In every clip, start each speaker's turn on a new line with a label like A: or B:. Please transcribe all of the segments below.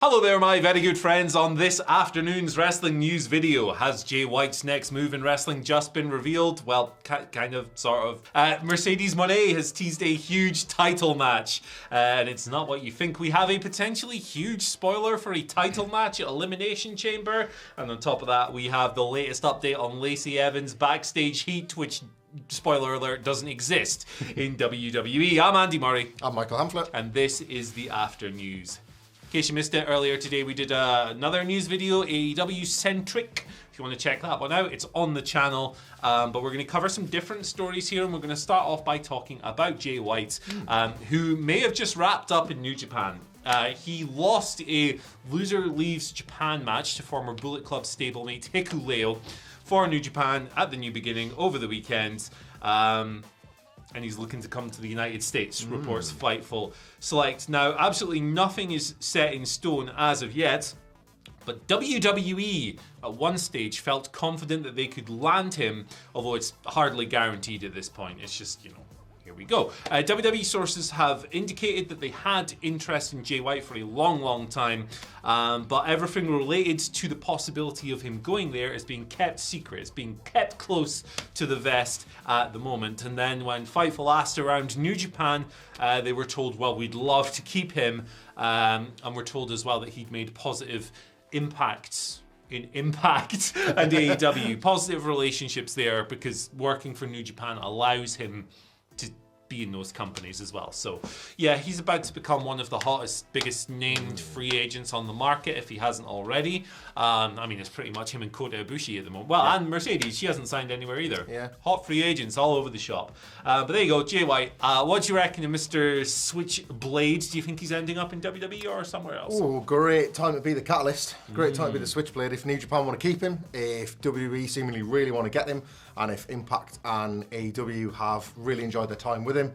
A: Hello there, my very good friends. On this afternoon's wrestling news video, has Jay White's next move in wrestling just been revealed? Well, kind of, sort of. Mercedes Moné has teased a huge title match, and it's not what you think. We have a potentially huge spoiler for a title match at Elimination Chamber, and on top of that, we have the latest update on Lacey Evans' backstage heat, which, spoiler alert, doesn't exist in WWE. I'm Andy Murray.
B: I'm Michael Hamflett.
A: And this is the After News. In case you missed it, earlier today we did another news video, AEW centric. If you want to check that one out, it's on the channel. But we're going to cover some different stories here, and we're going to start off by talking about Jay White, who may have just wrapped up in New Japan. He lost a loser leaves Japan match to former Bullet Club stablemate Hikuleo for New Japan at the New Beginning over the weekend. And he's looking to come to the United States, reports Fightful Select. Now, absolutely nothing is set in stone as of yet, but WWE at one stage felt confident that they could land him, although it's hardly guaranteed at this point. It's just, here we go. WWE sources have indicated that they had interest in Jay White for a long time, but everything related to the possibility of him going there is being kept secret. It's being kept close to the vest at the moment. And then when Fightful asked around New Japan, they were told, well, we'd love to keep him. And we're told as well that he'd made positive impacts in Impact and AEW. Positive relationships there because working for New Japan allows him to be in those companies as well. So yeah, he's about to become one of the hottest, biggest named free agents on the market if he hasn't already. I mean, it's pretty much him and Kota Ibushi at the moment. Well, and Mercedes, she hasn't signed anywhere either.
B: Yeah.
A: Hot free agents all over the shop. But there you go, Jay White. What do you reckon of Mr. Switchblade? Do you think he's ending up in WWE or somewhere else?
B: Oh, great time to be the catalyst. Great time to be the Switchblade. If New Japan want to keep him, if WWE seemingly really want to get him, and if Impact and AEW have really enjoyed their time with him,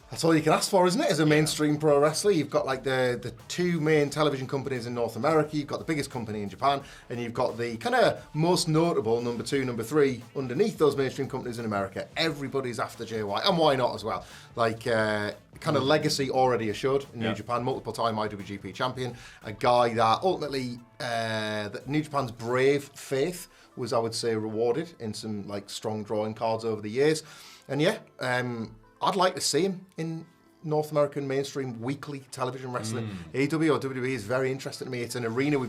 B: that's all you can ask for, isn't it? As a mainstream pro wrestler, you've got like the two main television companies in North America, you've got the biggest company in Japan, and you've got the kind of most notable number 2, number 3 underneath those mainstream companies in America. Everybody's after Jay White, and why not as well? Like, kind of legacy already assured in New Japan, multiple-time IWGP champion, a guy that ultimately, that New Japan's brave faith was, I would say, rewarded in some like strong drawing cards over the years. And yeah, I'd like to see him in North American mainstream weekly television wrestling. AEW or WWE is very interesting to me. It's an arena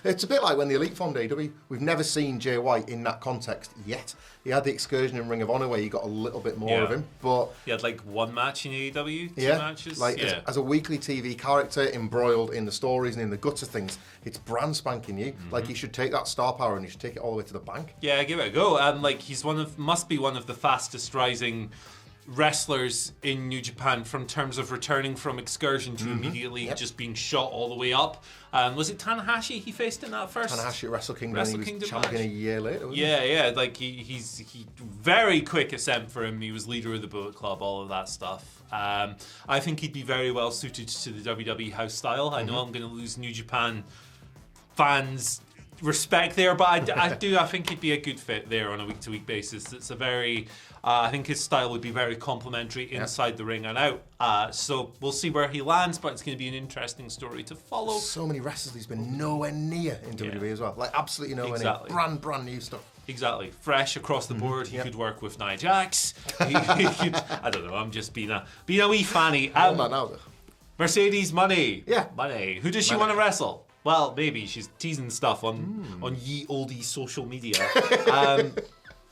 B: it's a bit like when the Elite formed AEW. We've never seen Jay White in that context yet. He had the excursion in Ring of Honor where you got a little bit more of him, but
A: he had like one match in AEW, two matches.
B: Like as a weekly TV character, embroiled in the stories and in the guts of things, it's brand spanking new. Like he should take that star power and he should take it all the way to the bank.
A: Yeah, give it a go. And like he's must be one of the fastest rising wrestlers in New Japan from terms of returning from excursion to immediately just being shot all the way up. Was it Tanahashi he faced in that first?
B: Tanahashi at Wrestle Kingdom, he was champion a year later, wasn't he?
A: Yeah, like he's very quick ascent for him. He was leader of the Bullet Club, all of that stuff. I think he'd be very well suited to the WWE house style. I know I'm going to lose New Japan fans respect there, but I think he'd be a good fit there on a week-to-week basis. It's a very, I think his style would be very complementary inside the ring and out. So we'll see where he lands, but it's going to be an interesting story to follow.
B: So many wrestlers he's been nowhere near in WWE as well. Like absolutely nowhere near. Brand new stuff.
A: Exactly. Fresh across the board. He could work with Nia Jax. He could, I don't know, I'm just being a wee fanny. Mercedes Moné.
B: Yeah.
A: Moné. Who does she want to wrestle? Well, maybe she's teasing stuff on ye olde social media.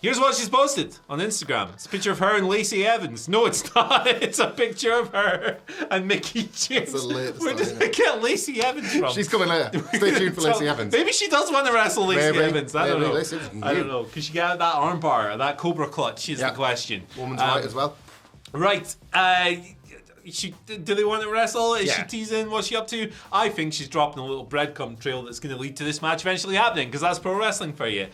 A: Here's what she's posted on Instagram. It's a picture of her and Lacey Evans. No, it's not. It's a picture of her and Mickey James. Where did I get Lacey Evans from?
B: She's coming later. Stay tuned for Lacey Evans.
A: Maybe she does want to wrestle Lacey Evans. I don't know.
B: I
A: don't know. Because she got that armbar, that Cobra clutch is the question.
B: Woman's right as well.
A: Right. Do they want to wrestle? Is she teasing? What's she up to? I think she's dropping a little breadcrumb trail that's going to lead to this match eventually happening, because that's pro wrestling for you.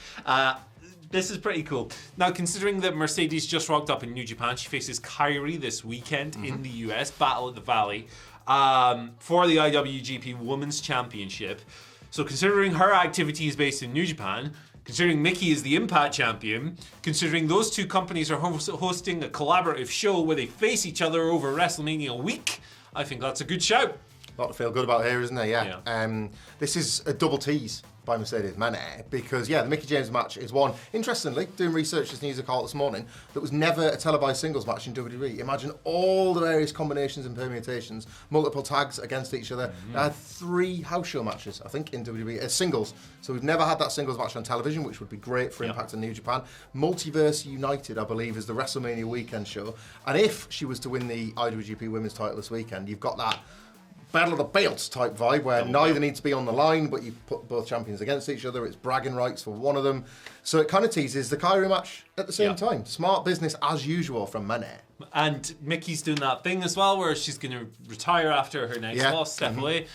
A: This is pretty cool. Now, considering that Mercedes just rocked up in New Japan, she faces Kairi this weekend in the US, Battle at the Valley, for the IWGP Women's Championship. So considering her activity is based in New Japan, considering Mickey is the Impact champion, considering those two companies are hosting a collaborative show where they face each other over WrestleMania week, I think that's a good shout.
B: A lot to feel good about here, isn't there? Yeah. This is a double tease by Mercedes Moné because, the Mickie James match is one. Interestingly, doing research this news call this morning, that was never a televised singles match in WWE. Imagine all the various combinations and permutations, multiple tags against each other. They had 3 house show matches, I think, in WWE as singles. So we've never had that singles match on television, which would be great for Impact and New Japan. Multiverse United, I believe, is the WrestleMania weekend show. And if she was to win the IWGP Women's title this weekend, you've got that Battle of the Belts type vibe where neither needs to be on the line, but you put both champions against each other. It's bragging rights for one of them. So it kind of teases the Kairi match at the same time. Smart business as usual from Moné.
A: And Mickey's doing that thing as well where she's going to retire after her next loss, step away.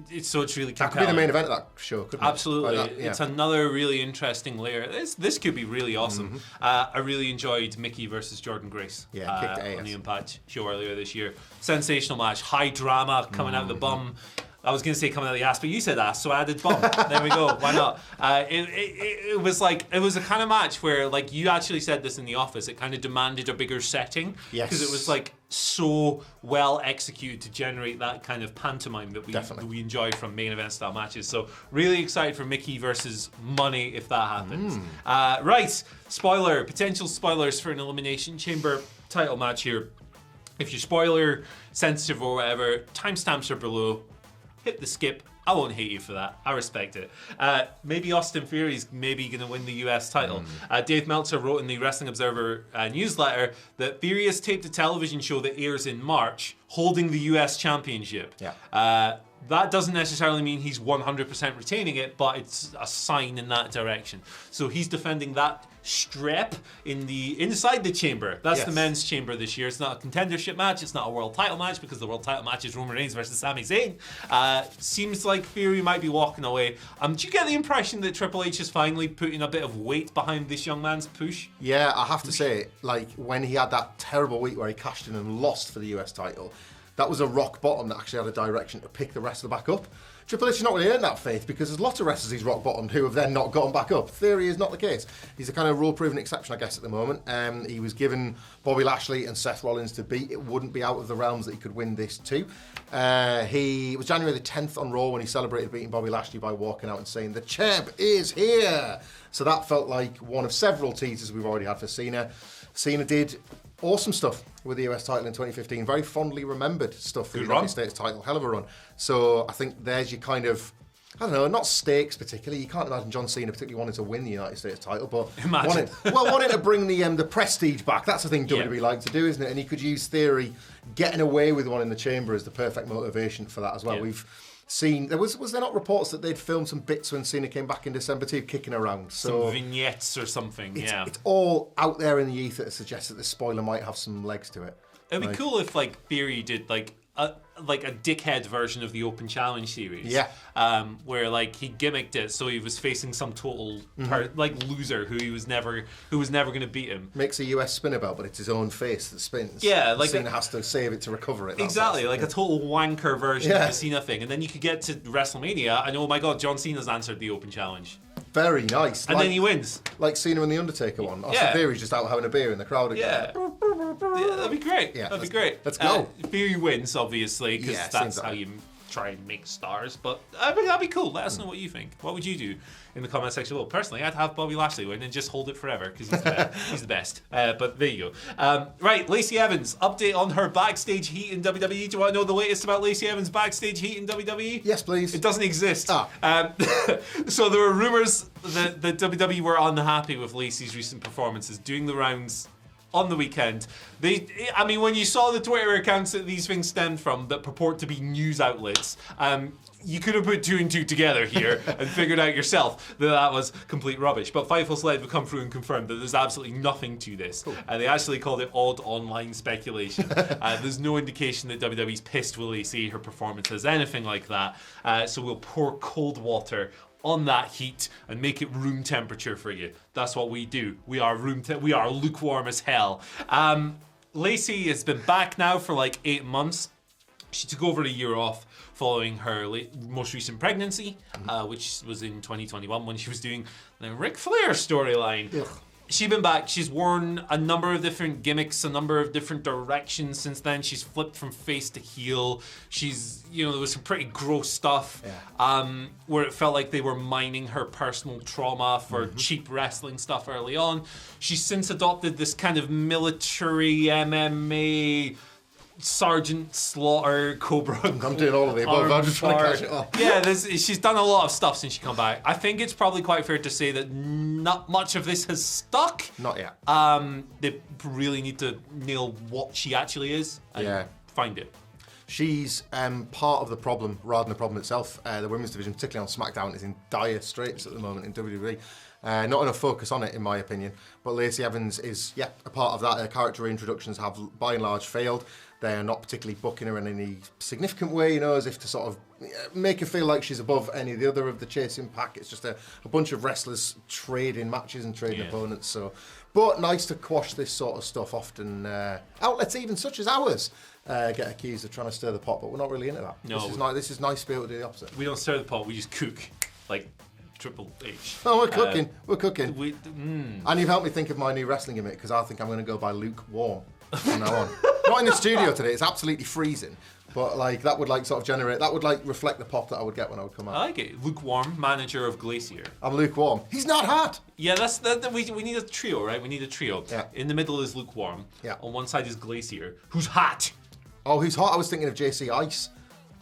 A: It's really compelling.
B: That could be the main event of that show, couldn't it?
A: Absolutely.
B: Like that,
A: It's another really interesting layer. This could be really awesome. I really enjoyed Mickey versus Jordan Grace
B: kicked
A: on the Impact show earlier this year. Sensational match. High drama coming out the bum. I was going to say coming out of the ass, but you said ass, so I added bum. There we go. Why not? It was a kind of match where, like, you actually said this in the office. It kind of demanded a bigger setting because it was so well executed to generate that kind of pantomime that we enjoy from main event style matches. So really excited for Mickey versus Moné if that happens. Right, potential spoilers for an Elimination Chamber title match here. If you're spoiler sensitive or whatever, timestamps are below. Hit the skip. I won't hate you for that. I respect it. Maybe Austin Theory's maybe going to win the US title. Dave Meltzer wrote in the Wrestling Observer newsletter that Theory has taped a television show that airs in March holding the US Championship. That doesn't necessarily mean he's 100% retaining it, but it's a sign in that direction. So he's defending that strap inside the chamber. That's the men's chamber this year. It's not a contendership match. It's not a world title match because the world title match is Roman Reigns versus Sami Zayn. Seems like Theory might be walking away. Do you get the impression that Triple H is finally putting a bit of weight behind this young man's push? Yeah,
B: I have to say, like, when he had that terrible week where he cashed in and lost for the US title, that was a rock bottom that actually had a direction to pick the rest of the back up. Triple H has not really earned that faith because there's lots of wrestlers he's rock bottomed who have then not gotten back up. Theory is not the case. He's a kind of rule-proven exception, I guess, at the moment. He was given Bobby Lashley and Seth Rollins to beat. It wouldn't be out of the realms that he could win this too. He was January the 10th on Raw when he celebrated beating Bobby Lashley by walking out and saying, "The champ is here." So that felt like one of several teasers we've already had for Cena. Cena did awesome stuff with the US title in 2015. Very fondly remembered stuff for the United States title. Hell of a run. So I think there's your kind of, I don't know, not stakes particularly. You can't imagine John Cena particularly wanting to win the United States title, but wanting to bring the prestige back. That's the thing WWE like to do, isn't it? And he could use Theory getting away with one in the chamber as the perfect motivation for that as well. We've seen, was there not reports that they'd filmed some bits when Cena came back in December too, kicking around? So
A: some vignettes or something,
B: it's all out there in the ether to suggest that this spoiler might have some legs to it.
A: It'd be cool if, like, Theory did, like a dickhead version of the Open Challenge series. Where, like, he gimmicked it so he was facing some total loser who was never going to beat him.
B: Makes a US spinner belt, but it's his own face that spins.
A: Yeah, like
B: Cena has to save it to recover it.
A: Exactly, like a total wanker version of the Cena thing, and then you could get to WrestleMania and oh my God, John Cena's answered the Open Challenge.
B: Very nice.
A: And then he wins.
B: Like Cena and The Undertaker one. Austin Theory's just out having a beer in the crowd again.
A: Yeah, that'd be great. That'd be great.
B: Let's go.
A: Theory wins, obviously, because that's how you try and make stars. But that'd be cool. Let us know what you think. What would you do in the comment section below? Personally, I'd have Bobby Lashley win and just hold it forever because he's the best. But there you go. Right, Lacey Evans, update on her backstage heat in WWE. Do you want to know the latest about Lacey Evans' backstage heat in WWE?
B: Yes, please.
A: It doesn't exist. So there were rumors that WWE were unhappy with Lacey's recent performances, doing the rounds on the weekend. When you saw the Twitter accounts that these things stemmed from that purport to be news outlets, you could have put 2 and 2 together here and figured out yourself that was complete rubbish. But Fightful's Live have come through and confirmed that there's absolutely nothing to this. Cool. They actually called it odd online speculation. There's no indication that WWE's pissed with Lacey, her performance as anything like that. So we'll pour cold water on that heat and make it room temperature for you. That's what we do. We are we are lukewarm as hell. Lacey has been back now for like 8 months. She took over a year off following her most recent pregnancy, which was in 2021 when she was doing the Ric Flair storyline. She's been back. She's worn a number of different gimmicks, a number of different directions since then. She's flipped from face to heel. She's, there was some pretty gross stuff where it felt like they were mining her personal trauma for cheap wrestling stuff early on. She's since adopted this kind of military MMA Sergeant Slaughter Cobra.
B: I'm doing all of the above. I'm just trying to catch it up.
A: Yeah, she's done a lot of stuff since she come back. I think it's probably quite fair to say that not much of this has stuck.
B: Not yet.
A: They really need to nail what she actually is and find it.
B: She's part of the problem rather than the problem itself. The women's division, particularly on SmackDown, is in dire straits at the moment in WWE. Not enough focus on it, in my opinion. But Lacey Evans is, a part of that. Her character introductions have, by and large, failed. They're not particularly booking her in any significant way, as if to sort of make her feel like she's above any of the other of the chasing pack. It's just a bunch of wrestlers trading matches and trading opponents. So, but nice to quash this sort of stuff. Often outlets, even such as ours, get accused of trying to stir the pot, but we're not really into that.
A: No,
B: this is nice to be able to do the opposite.
A: We don't stir the pot. We just cook, like Triple H.
B: Oh, we're cooking. We're cooking. And you've helped me think of my new wrestling gimmick because I think I'm going to go by lukewarm from now on. Not in the studio today. It's absolutely freezing. But that would reflect the pop that I would get when I would come out.
A: I like it. Lukewarm, manager of Glacier.
B: I'm lukewarm. He's not hot.
A: Yeah, we need a trio, right? We need a trio.
B: Yeah.
A: In the middle is Lukewarm.
B: Yeah.
A: On one side is Glacier, who's hot.
B: Oh, who's hot? I was thinking of JC Ice.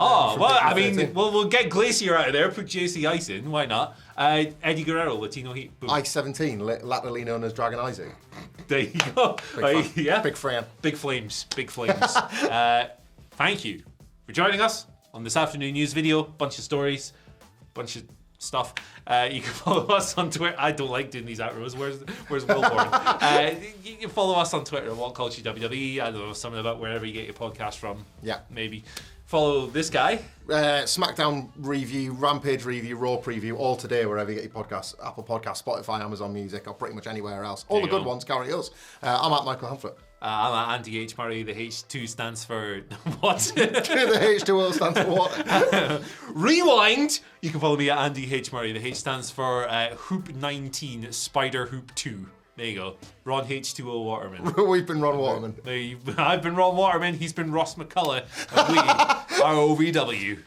A: We'll get Glacier out of there, put JC Ice in, why not? Eddie Guerrero, Latino Heat. Boom.
B: Ice 17, latterly known as Dragon Isaac.
A: There you go.
B: Big fan.
A: Big flames. Thank you for joining us on this afternoon news video. Bunch of stories, bunch of stuff. You can follow us on Twitter. I don't like doing these outros. Where's Wilborn? You can follow us on Twitter at WhatCulture WWE. I don't know, something about wherever you get your podcast from.
B: Yeah.
A: Maybe. Follow this guy.
B: SmackDown review, Rampage review, Raw preview, all today wherever you get your podcasts. Apple Podcasts, Spotify, Amazon Music, or pretty much anywhere else. All the good ones, carry us. I'm at Michael Hamflet.
A: I'm at Andy H. Murray. The H2 stands for what?
B: The H2O stands for what?
A: Rewind! You can follow me at Andy H. Murray. The H stands for Hoop 19, Spider Hoop 2. There you go. Ron H2O Waterman.
B: We've been Ron Waterman.
A: I've been Ron Waterman. He's been Ross McCullough. And we are OVW.